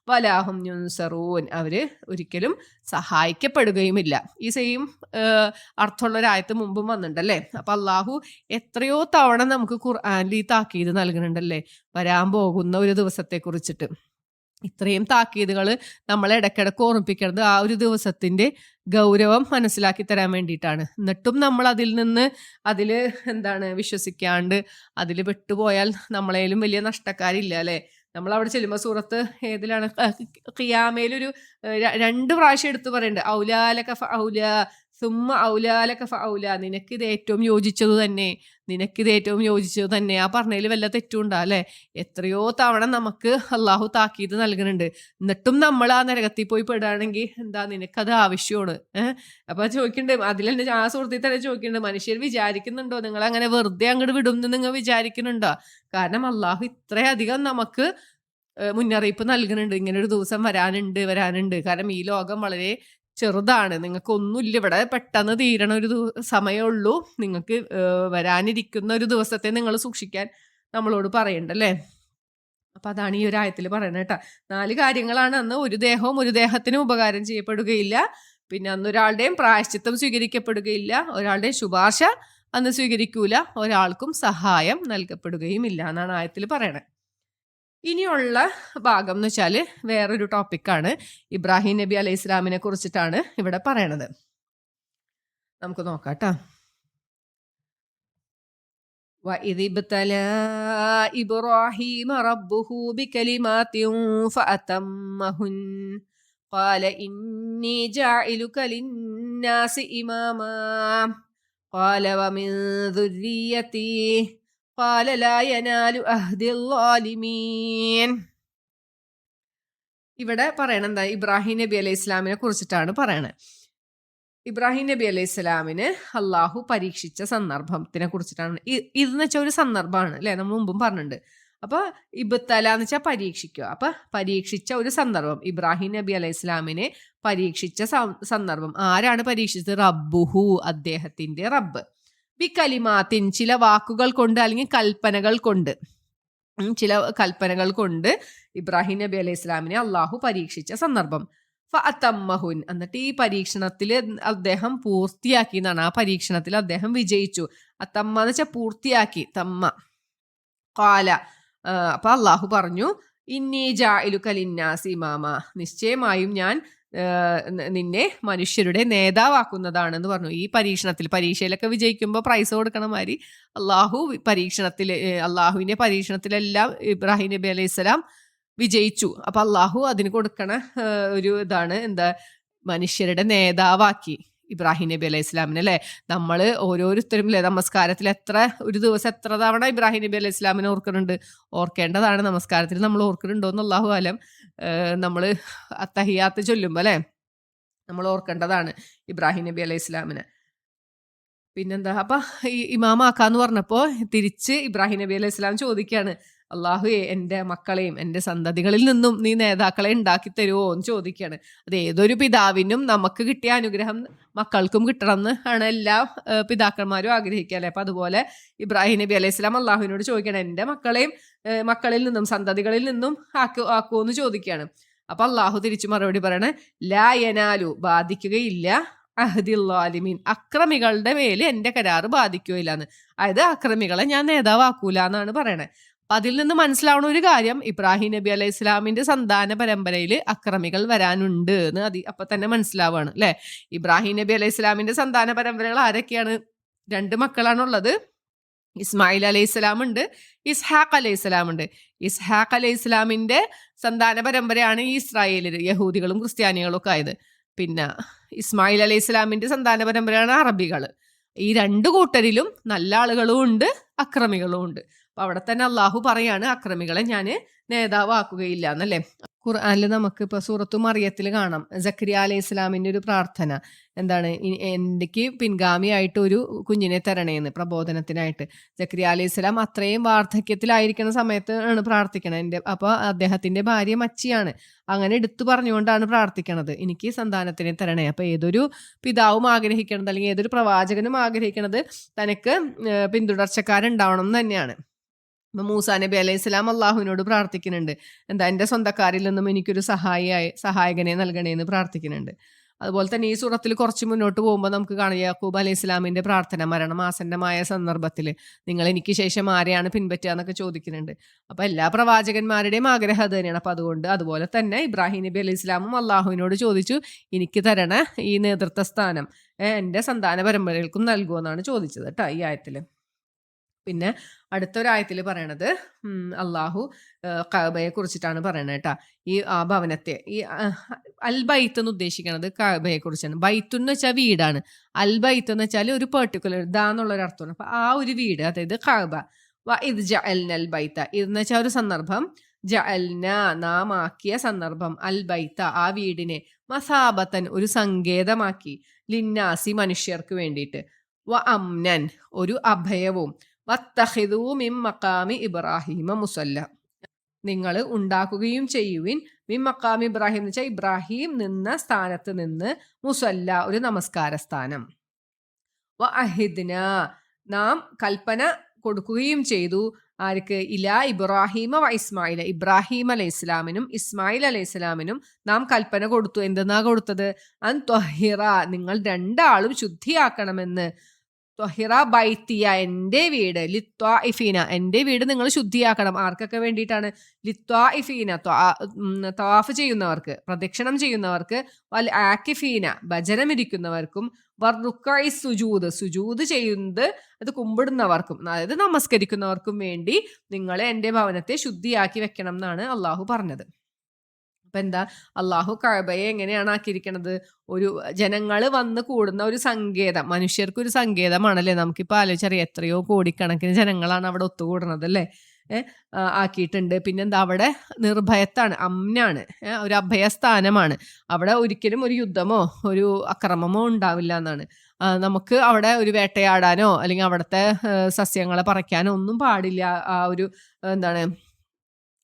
വലാഹും യുൻസറൂൻ, അവര് ഒരിക്കലും സഹായിക്കപ്പെടുകയുമില്ല. ഈ സെയിം അർത്ഥമുള്ള ഒരായത്ത് മുമ്പും വന്നിട്ടുണ്ടല്ലേ. അപ്പൊ അള്ളാഹു എത്രയോ തവണ നമുക്ക് ഖുർആനിൽ ഈ താക്കീത് നൽകുന്നുണ്ടല്ലേ, വരാൻ പോകുന്ന ഒരു ദിവസത്തെ കുറിച്ചിട്ട്. ഇത്രയും താക്കീതുകൾ നമ്മളെ ഇടയ്ക്കിടയ്ക്ക് ഓർമ്മിപ്പിക്കുന്നത് ആ ഒരു ദിവസത്തിന്റെ ഗൗരവം മനസ്സിലാക്കി തരാൻ വേണ്ടിയിട്ടാണ്. എന്നിട്ടും നമ്മൾ അതിൽ വിശ്വസിക്കാണ്ട് അതിൽ വിട്ടുപോയാൽ നമ്മളേലും വലിയ നഷ്ടക്കാരില്ല അല്ലെ. നമ്മൾ അവിടെ ചെല്ലുമ്പോൾ സൂറത്ത് ഏതിലാണ്, ഖിയാമയിലൊരു 2 പ്രാവശ്യം എടുത്തു പറയുന്നുണ്ട്. ഔലാലക ഫഔല സുമ്മ ഔലാലക ഫഔല, നിനക്കിത് ഏറ്റവും യോജിച്ചത് തന്നെ. ആ പറഞ്ഞതിൽ വല്ല തെറ്റുണ്ടാ അല്ലെ. എത്രയോ തവണ നമുക്ക് അള്ളാഹു താക്കീത് നൽകുന്നുണ്ട്. എന്നിട്ടും നമ്മൾ ആ നരകത്തിൽ പോയി പെടുകയാണെങ്കിൽ എന്താ, നിനക്കത് ആവശ്യമാണ്. അപ്പൊ ചോദിക്കുന്നുണ്ട്, അതിലെന്നെ ആ സുഹൃത്തിൽ തന്നെ ചോദിക്കുന്നുണ്ട്, മനുഷ്യർ വിചാരിക്കുന്നുണ്ടോ നിങ്ങൾ അങ്ങനെ വെറുതെ അങ്ങോട്ട് വിടും എന്ന് നിങ്ങൾ വിചാരിക്കുന്നുണ്ടോ? കാരണം അള്ളാഹു ഇത്രയധികം നമുക്ക് മുന്നറിയിപ്പ് നൽകുന്നുണ്ട്, ഇങ്ങനെ ഒരു ദിവസം വരാനുണ്ട്. കാരണം ഈ ലോകം വളരെ ചെറുതാണ്, നിങ്ങൾക്ക് ഒന്നുമില്ല ഇവിടെ, പെട്ടെന്ന് തീരണ ഒരു സമയമുള്ളൂ. നിങ്ങൾക്ക് വരാനിരിക്കുന്ന ഒരു ദിവസത്തെ നിങ്ങൾ സൂക്ഷിക്കാൻ നമ്മളോട് പറയണ്ടല്ലേ. അപ്പൊ അതാണ് ഈ ഒരു ആയത്തിൽ പറയുന്നത് കേട്ടോ. 4 കാര്യങ്ങളാണ്. അന്ന് ഒരു ദേഹവും ഒരു ദേഹത്തിനും ഉപകാരം ചെയ്യപ്പെടുകയില്ല. പിന്നെ അന്ന് ഒരാളുടെയും പ്രായശ്ചിത്തം സ്വീകരിക്കപ്പെടുകയില്ല. ഒരാളുടെയും ശുപാർശ അന്ന് സ്വീകരിക്കൂല. ഒരാൾക്കും സഹായം നൽകപ്പെടുകയും ഇല്ല എന്നാണ് ആയത്തിൽ പറയണത്. ഇനിയുള്ള ഭാഗം എന്ന് വെച്ചാൽ വേറൊരു ടോപ്പിക്കാണ്. ഇബ്രാഹിം നബി അലൈഹി ഇസ്ലാമിനെ കുറിച്ചിട്ടാണ് ഇവിടെ പറയണത്. നമുക്ക് നോക്കാം കേട്ടോ. വഇദ് ഇബ്തലാ ഇബ്രാഹീമ റബ്ബുഹു ബികലിമാതിൻ ഫഅതമ്മഹുൻ ഖാല ഇന്നി ജാഇലുക ലിന്നാസി ഇമാമാ ഖാല വമിൻ ദുർരിയതി ഖാല ലാ യനാലു അഹ്ദിൽ ളാലിമീൻ. ഇവിടെ പറയണത് എന്താ, ഇബ്രാഹിം നബി അലൈഹി ഇസ്ലാമിനെ കുറിച്ചിട്ടാണ് പറയണത്. ഇബ്രാഹിം നബി അലൈഹി ഇസ്ലാമിന് അള്ളാഹു പരീക്ഷിച്ച സന്ദർഭത്തിനെ കുറിച്ചിട്ടാണ്. ഇതെന്ന് വെച്ചാൽ ഒരു സന്ദർഭമാണ് അല്ലെ, നമ്മൾ മുമ്പും പറഞ്ഞിട്ടുണ്ട്. അപ്പൊ ഇബ്തല എന്ന് വെച്ചാൽ പരീക്ഷിക്കുക. അപ്പൊ പരീക്ഷിച്ച ഒരു സന്ദർഭം, ഇബ്രാഹിം നബി അലൈഹി ഇസ്ലാമിനെ പരീക്ഷിച്ച സന്ദർഭം. ആരാണ് പരീക്ഷിച്ചത്? റബ്ബുഹു, അദ്ദേഹത്തിന്റെ റബ്ബ്. ബി കലിമാത്തിൻ, ചില വാക്കുകൾ കൊണ്ട് അല്ലെങ്കിൽ കൽപ്പനകൾ കൊണ്ട് ഇബ്രാഹിം നബി അലൈഹി ഇസ്ലാമിനെ അള്ളാഹു പരീക്ഷിച്ച സന്ദർഭം. ഫഅതമ്മഹുൻ, എന്നിട്ട് ഈ പരീക്ഷണത്തിൽ അദ്ദേഹം പൂർത്തിയാക്കി എന്നാണ്. ആ പരീക്ഷണത്തിൽ അദ്ദേഹം വിജയിച്ചു. അത്തമ്മ എന്ന് വെച്ചാൽ പൂർത്തിയാക്കി. തമ്മ ഖാല, അപ്പൊ അള്ളാഹു പറഞ്ഞു, ഇന്നി ജാഇലുക ലിന്നാസി ഇമാമ, നിശ്ചയമായും ഞാൻ നിന്നെ മനുഷ്യരുടെ നേതാവാക്കുന്നതാണെന്ന് പറഞ്ഞു. ഈ പരീക്ഷയിലൊക്കെ വിജയിക്കുമ്പോൾ പ്രൈസ് കൊടുക്കണ മാതിരി അള്ളാഹുവിന്റെ പരീക്ഷണത്തിലെല്ലാം ഇബ്രാഹിം നബി അലൈഹി സ്വലാം വിജയിച്ചു. അപ്പൊ അള്ളാഹു അതിന് കൊടുക്കണ ഒരു ഇതാണ് എന്താ, മനുഷ്യരുടെ നേതാവാക്കി ഇബ്രാഹിം നബി അലൈഹി ഇസ്ലാമിനെ അല്ലെ. നമ്മൾ ഓരോരുത്തരും അല്ലെ നമസ്കാരത്തിൽ ഒരു ദിവസം എത്ര തവണ ഇബ്രാഹിം നബി അലൈഹി ഇസ്ലാമിനെ ഓർക്കേണ്ടതാണ്. നമസ്കാരത്തിൽ നമ്മൾ ഓർക്കുന്നുണ്ടോ എന്ന് അല്ലാഹു ആലം. നമ്മൾ അത്തഹിയാത്ത് ചൊല്ലുമ്പോൾ അല്ലെ നമ്മൾ ഓർക്കേണ്ടതാണ് ഇബ്രാഹിം നബി അലൈഹി ഇസ്ലാമിനെ. പിന്നെന്താ, അപ്പൊ ഈ ഇമാമാക്കാന്ന് പറഞ്ഞപ്പോ തിരിച്ച് ഇബ്രാഹിം നബി അലൈഹി ഇസ്ലാം ചോദിക്കുകയാണ്, അള്ളാഹുയെ എൻ്റെ മക്കളെയും എൻ്റെ സന്തതികളിൽ നിന്നും നീ നേതാക്കളെ ഉണ്ടാക്കി തരുമോ എന്ന് ചോദിക്കുകയാണ്. അത് ഏതൊരു പിതാവിനും നമുക്ക് കിട്ടിയ അനുഗ്രഹം മക്കൾക്കും കിട്ടണം എന്ന് ആണ് എല്ലാ പിതാക്കന്മാരും ആഗ്രഹിക്കുക അല്ലെ. അപ്പൊ അതുപോലെ ഇബ്രാഹിം നബി അലൈഹി സ്വലാം അള്ളാഹുവിനോട് ചോദിക്കണം, എൻ്റെ മക്കളിൽ നിന്നും സന്തതികളിൽ നിന്നും ആക്കുമോ എന്ന് ചോദിക്കുകയാണ്. അപ്പൊ അള്ളാഹു തിരിച്ചു മറുപടി പറയണേ, ലാ യനാലു, ബാധിക്കുകയില്ല, അഹ്ദില്ലാലിമീൻ, അക്രമികളുടെ മേൽ എൻ്റെ കരാറ് ബാധിക്കുകയില്ലാന്ന്. അതായത് അക്രമികളെ ഞാൻ നേതാവാക്കൂല എന്നാണ് പറയണത്. അപ്പൊ അതിൽ നിന്ന് മനസ്സിലാവുന്ന ഒരു കാര്യം, ഇബ്രാഹിം നബി അലൈഹി ഇസ്ലാമിന്റെ സന്താന പരമ്പരയിൽ അക്രമികൾ വരാനുണ്ട് എന്ന് അപ്പൊ തന്നെ മനസ്സിലാവാണ് അല്ലെ. ഇബ്രാഹിം നബി അലൈഹി ഇസ്ലാമിന്റെ സന്താന പരമ്പരകൾ ആരൊക്കെയാണ്? 2 മക്കളാണുള്ളത്. ഇസ്മായിൽ അലൈഹി ഇസ്ലാം ഉണ്ട്, ഇസ്ഹാഖ് അലൈഹി ഇസ്ലാം ഉണ്ട്. ഇസ്ഹാഖ് അലൈഹി ഇസ്ലാമിന്റെ സന്താന പരമ്പരയാണ് ഈ ഇസ്രായേലിൽ യഹൂദികളും ക്രിസ്ത്യാനികളും ഒക്കെ ആയത്. പിന്നെ ഇസ്മായിൽ അലൈഹി ഇസ്ലാമിന്റെ സന്താന പരമ്പരയാണ് അറബികൾ. ഈ 2 കൂട്ടരിലും നല്ല ആളുകളും ഉണ്ട്, അക്രമികളും ഉണ്ട്. അപ്പൊ അവിടെ തന്നെ അള്ളാഹു പറയാണ് അക്രമികളെ ഞാൻ നേതാവാക്കുകയില്ല എന്നല്ലേ. ഖുർആനിൽ നമുക്ക് ഇപ്പൊ സൂറത്തു മറിയത്തിൽ കാണാം സക്കരിയ അലൈഹി ഇസ്ലാമിന്റെ ഒരു പ്രാർത്ഥന. എന്താണ്? എനിക്ക് പിൻഗാമിയായിട്ട് ഒരു കുഞ്ഞിനെ തരണേന്ന്, പ്രബോധനത്തിനായിട്ട്. സക്കരിയ അലൈഹി ഇസ്ലാം അത്രയും വാർദ്ധക്യത്തിലായിരിക്കുന്ന സമയത്ത് ആണ് പ്രാർത്ഥിക്കണത്. അപ്പൊ അദ്ദേഹത്തിന്റെ ഭാര്യ മച്ചിയാണ്. അങ്ങനെ എടുത്തു പറഞ്ഞുകൊണ്ടാണ് പ്രാർത്ഥിക്കണത്, എനിക്ക് സന്താനത്തിനെ തരണേ. അപ്പൊ ഏതൊരു പിതാവും ആഗ്രഹിക്കണത്, അല്ലെങ്കിൽ ഏതൊരു പ്രവാചകനും ആഗ്രഹിക്കണത് തനിക്ക് പിന്തുടർച്ചക്കാരുണ്ടാവണം എന്ന് തന്നെയാണ്. മൂസാ നബി അലൈഹി സ്വലാം അള്ളാഹുവിനോട് പ്രാർത്ഥിക്കുന്നുണ്ട്, എന്താ എൻ്റെ സ്വന്തക്കാരിൽ നിന്നും എനിക്കൊരു സഹായകനെ നൽകണേ എന്ന് പ്രാർത്ഥിക്കുന്നുണ്ട്. അതുപോലെ തന്നെ ഈ സൂറത്തിൽ കുറച്ച് മുന്നോട്ട് പോകുമ്പോൾ നമുക്ക് കാണാം യാക്കൂബ് അലൈഹി സ്വലാമിന്റെ പ്രാർത്ഥന മരണമാസന്നമായ സന്ദർഭത്തിൽ നിങ്ങൾ എനിക്ക് ശേഷം ആരെയാണ് പിൻപറ്റുക എന്നൊക്കെ ചോദിക്കുന്നുണ്ട്. അപ്പൊ എല്ലാ പ്രവാചകന്മാരുടെയും ആഗ്രഹം അത് തന്നെയാണ്. അപ്പൊ അതുപോലെ തന്നെ ഇബ്രാഹിം നബി അലൈഹി സ്വലാമും അള്ളാഹുവിനോട് ചോദിച്ചു, എനിക്ക് തരണ ഈ നേതൃത്വ സ്ഥാനം എൻ്റെ സന്താന പരമ്പരകൾക്കും നൽകുമെന്നാണ് ചോദിച്ചത് കേട്ടോ ഈ ആയത്തില്. പിന്നെ അടുത്തൊരായത്തിൽ പറയണത് അള്ളാഹു കഅബയെ കുറിച്ചിട്ടാണ് പറയണത് കേട്ടാ. ഈ ഭവനത്തെ, ഈ അൽബൈത്ത് എന്ന് ഉദ്ദേശിക്കുന്നത് കഅബയെ കുറിച്ചാണ്. ബൈത്ത് എന്ന് വെച്ചാൽ വീടാണ്, അൽബൈത്ത് എന്ന് വെച്ചാൽ ഒരു പെർട്ടിക്കുലർ ഇതാന്നുള്ളൊരു അർത്ഥമാണ്. അപ്പൊ ആ ഒരു വീട്, അതായത് കഅബ. ഇത് ജഅൽനൽ ബൈത്ത, ഇതെന്ന് വെച്ചാൽ ഒരു സന്ദർഭം, ജഅൽന നാം ആക്കിയ സന്ദർഭം, അൽ ബൈത്ത ആ വീടിനെ, മസാബത്തൻ ഒരു സങ്കേതമാക്കി, ലിന്നാസി മനുഷ്യർക്ക് വേണ്ടിയിട്ട്, വ അംനൻ ഒരു അഭയവും, വത്തഖിദൂ മിൻ മഖാമി ഇബ്രാഹിമ മുസല്ല നിങ്ങൾ ഉണ്ടാക്കുകയും ചെയ്യുവിൻ, മിൻ മഖാമി ഇബ്രാഹിം എന്ന് വെച്ചാൽ ഇബ്രാഹിം നിന്ന സ്ഥാനത്ത് നിന്ന്, മുസല്ല ഒരു നമസ്കാര സ്ഥാനം, വ അഹിദ്ന നാം കൽപ്പന കൊടുക്കുകയും ചെയ്തു, ആർക്ക്? ഇലാ ഇബ്രാഹിമ വ ഇസ്മായിൽ, ഇബ്രാഹിം അലൈഹി ഇസ്ലാമിനും ഇസ്മായിൽ അലൈഹി ഇസ്ലാമിനും നാം കൽപ്പന കൊടുത്തു. എന്തെന്നാ കൊടുത്തത്? അൻ ത്വഹിറ നിങ്ങൾ 2 ആളും ശുദ്ധിയാക്കണമെന്ന്, ത്വഹിറ ബൈത്തിയ എൻ്റെ വീട്, ലിത്വാഇഫീന എൻ്റെ വീട് നിങ്ങൾ ശുദ്ധിയാക്കണം. ആർക്കൊക്കെ വേണ്ടിയിട്ടാണ്? ലിത്വാഇഫീന തവാഫ് ചെയ്യുന്നവർക്ക്, പ്രദക്ഷിണം ചെയ്യുന്നവർക്ക്, വൽ ആക്കിഫീന ഭജനമിരിക്കുന്നവർക്കും, വർറുക്കൈ സുജൂദ് ചെയ്യുന്നത് അത് കുമ്പിടുന്നവർക്കും, അതായത് നമസ്കരിക്കുന്നവർക്കും വേണ്ടി നിങ്ങൾ എൻ്റെ ഭവനത്തെ ശുദ്ധിയാക്കി വെക്കണം എന്നാണ് അള്ളാഹു പറഞ്ഞത്. അപ്പൊ എന്താ, അള്ളാഹു കഅബയെ എങ്ങനെയാണ് ആക്കിയിരിക്കണത്? ഒരു ജനങ്ങൾ വന്ന് കൂടുന്ന ഒരു സങ്കേതം, മനുഷ്യർക്കൊരു സങ്കേതമാണല്ലേ. നമുക്കിപ്പോൾ ആലോചിച്ചറിയാം എത്രയോ കോടിക്കണക്കിന് ജനങ്ങളാണ് അവിടെ ഒത്തുകൂടുന്നത് അല്ലേ. ആക്കിയിട്ടുണ്ട്. പിന്നെന്താ, അവിടെ നിർഭയത്താണ്, അമ്നാണ്, ഒരു അഭയസ്ഥാനമാണ്. അവിടെ ഒരിക്കലും ഒരു യുദ്ധമോ ഒരു അക്രമമോ ഉണ്ടാവില്ല എന്നാണ്. നമുക്ക് അവിടെ ഒരു വേട്ടയാടാനോ അല്ലെങ്കിൽ അവിടുത്തെ സസ്യങ്ങളെ പറിക്കാനോ ഒന്നും പാടില്ല, ആ ഒരു എന്താണ്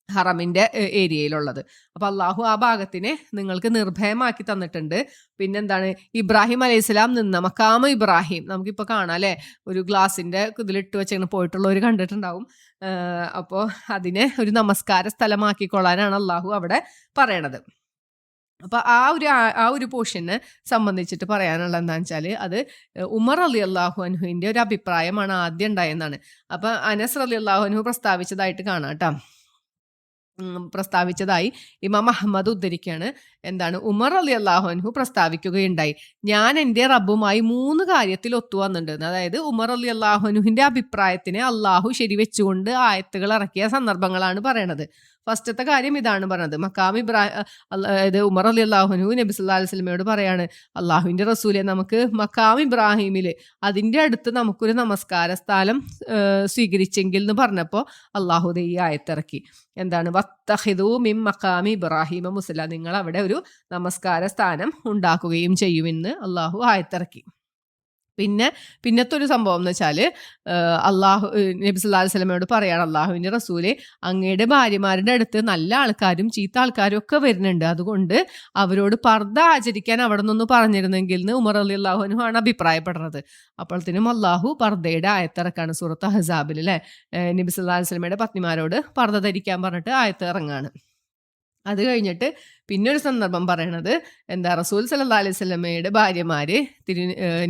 ഹറമിന്റെ ഏരിയയിലുള്ളത്. അപ്പൊ അള്ളാഹു ആ ഭാഗത്തിനെ നിങ്ങൾക്ക് നിർഭയമാക്കി തന്നിട്ടുണ്ട്. പിന്നെന്താണ്, ഇബ്രാഹിം അലൈഹി സ്വലാം നിന്ന മക്കാമ ഇബ്രാഹിം നമുക്കിപ്പോൾ കാണാം അല്ലെ, ഒരു ഗ്ലാസിന്റെ ഇതിലിട്ട് വെച്ച് പോയിട്ടുള്ളവർ കണ്ടിട്ടുണ്ടാവും. അപ്പോൾ അതിനെ ഒരു നമസ്കാര സ്ഥലമാക്കിക്കൊള്ളാനാണ് അള്ളാഹു അവിടെ പറയണത്. അപ്പൊ ആ ഒരു പോർഷനെ സംബന്ധിച്ചിട്ട് പറയാനുള്ള എന്താണെന്ന് വെച്ചാൽ, അത് ഉമർ അലി അള്ളാഹു അൻഹുവിന്റെ ഒരു അഭിപ്രായമാണ് ആദ്യം ഉണ്ടായെന്നാണ്. അപ്പൊ അനസ് അലി അള്ളാഹു അൻഹു പ്രസ്താവിച്ചതായിട്ട് കാണാം കേട്ടോ. പ്രസ്താവിച്ചതായി ഇമാം അഹമ്മദ് ഉദ്ധരിക്കുകയാണ്. എന്താണ്, ഉമർ അലി അള്ളാഹു അൻഹു പ്രസ്താവിക്കുകയുണ്ടായി, ഞാൻ എൻ്റെ റബ്ബുമായി 3 കാര്യത്തിൽ ഒത്തുവന്നിട്ടുണ്ട്. അതായത് ഉമർ അലി അള്ളാഹു അൻഹുവിന്റെ അഭിപ്രായത്തിനെ അള്ളാഹു ശരിവെച്ചുകൊണ്ട് ആയത്തുകൾ ഇറക്കിയ സന്ദർഭങ്ങളാണ് പറയണത്. ഫസ്റ്റത്തെ കാര്യം ഇതാണ് പറഞ്ഞത്, മക്കാം അതായത് ഉമർ അലി അള്ളാഹു അൻഹു നബി സല്ലല്ലാഹു അലൈഹി വസല്ലമയോട് പറയാണ്, അള്ളാഹുവിന്റെ റസൂലെ നമുക്ക് മക്കാം ഇബ്രാഹിമില് അതിന്റെ അടുത്ത് നമുക്കൊരു നമസ്കാര സ്ഥലം സ്വീകരിച്ചെങ്കിൽ എന്ന് പറഞ്ഞപ്പോൾ അള്ളാഹു ഈ ആയത്തിറക്കി. എന്താണ്, വത്തഖിദൂ മിൻ മഖാമി ഇബ്രാഹിമ മുസല്ല നിങ്ങൾ അവിടെ ഒരു നമസ്കാര സ്ഥാനം ഉണ്ടാക്കുകയും ചെയ്യുമെന്ന് അള്ളാഹു ആയത്തിറക്കി. പിന്നത്തെ ഒരു സംഭവം എന്ന് വെച്ചാൽ, അള്ളാഹു നബി സല്ലല്ലാഹു അലൈഹി വസല്ലമയോട് പറയാണ്, അള്ളാഹുവിന്റെ റസൂലെ അങ്ങയുടെ ഭാര്യമാരുടെ അടുത്ത് നല്ല ആൾക്കാരും ചീത്ത ആൾക്കാരും ഒക്കെ വരുന്നുണ്ട്, അതുകൊണ്ട് അവരോട് പർദ്ദ ആചരിക്കാൻ അവിടെ നിന്ന് പറഞ്ഞിരുന്നെങ്കിൽ എന്ന് ഉമർ റളിയല്ലാഹു അൻഹു ആണ് അഭിപ്രായപ്പെടുന്നത്. അപ്പോഴത്തേനും അള്ളാഹു പർദ്ദയുടെ ആയത്തിറക്കാണ് സൂറത്ത് അഹ്സാബിൽ അല്ലെ. നബി സല്ലല്ലാഹു അലൈഹി വസല്ലമയുടെ പത്നിമാരോട് പർദ്ദ ധരിക്കാൻ പറഞ്ഞിട്ട് ആയത്ത് ഇറങ്ങാണ്. അത് കഴിഞ്ഞിട്ട് പിന്നെ ഒരു സന്ദർഭം പറയണത് എന്താ, റസൂൽ സല്ലല്ലാഹു അലൈഹി വസല്ലമയുടെ ഭാര്യമാര്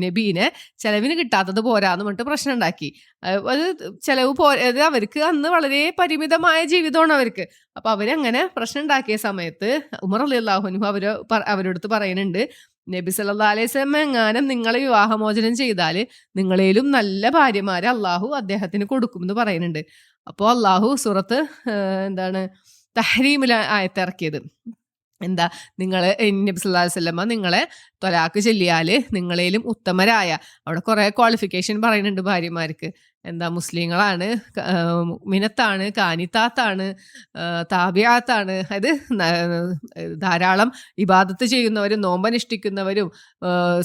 നബീനെ ചെലവിന് കിട്ടാത്തത് പോരാന്ന് പറഞ്ഞിട്ട് പ്രശ്നം ഉണ്ടാക്കി. അത് ചെലവ് അത് അവർക്ക് അന്ന് വളരെ പരിമിതമായ ജീവിതമാണ് അവർക്ക്. അപ്പൊ അവരങ്ങനെ പ്രശ്നം ഉണ്ടാക്കിയ സമയത്ത് ഉമർ റളിയല്ലാഹു അൻഹു അവരോടുത്ത് പറയുന്നുണ്ട്, നബി സല്ലല്ലാഹു അലൈഹി വസല്ലം എങ്ങാനും നിങ്ങളെ വിവാഹമോചനം ചെയ്താൽ നിങ്ങളേലും നല്ല ഭാര്യമാരെ അള്ളാഹു അദ്ദേഹത്തിന് കൊടുക്കും എന്ന് പറയുന്നുണ്ട്. അപ്പോൾ അള്ളാഹു സൂറത്ത് എന്താണ് തഹ്രീമിൽ ആയത്തിറക്കിയത് എന്താ, നിങ്ങള് നബി സല്ലല്ലാഹു അലൈഹി വസല്ലമ നിങ്ങളെ ത്വലാഖ് ചൊല്ലിയാൽ നിങ്ങളേലും ഉത്തമരായ, അവിടെ കുറെ ക്വാളിഫിക്കേഷൻ പറയുന്നുണ്ട് ഭാര്യമാർക്ക്, എന്താ മുസ്ലിങ്ങളാണ്, മിനത്താണ്, കാനിത്താത്താണ്, താബിയാത്താണ്, അത് ധാരാളം ഇബാദത്ത് ചെയ്യുന്നവരും നോമ്പനുഷ്ഠിക്കുന്നവരും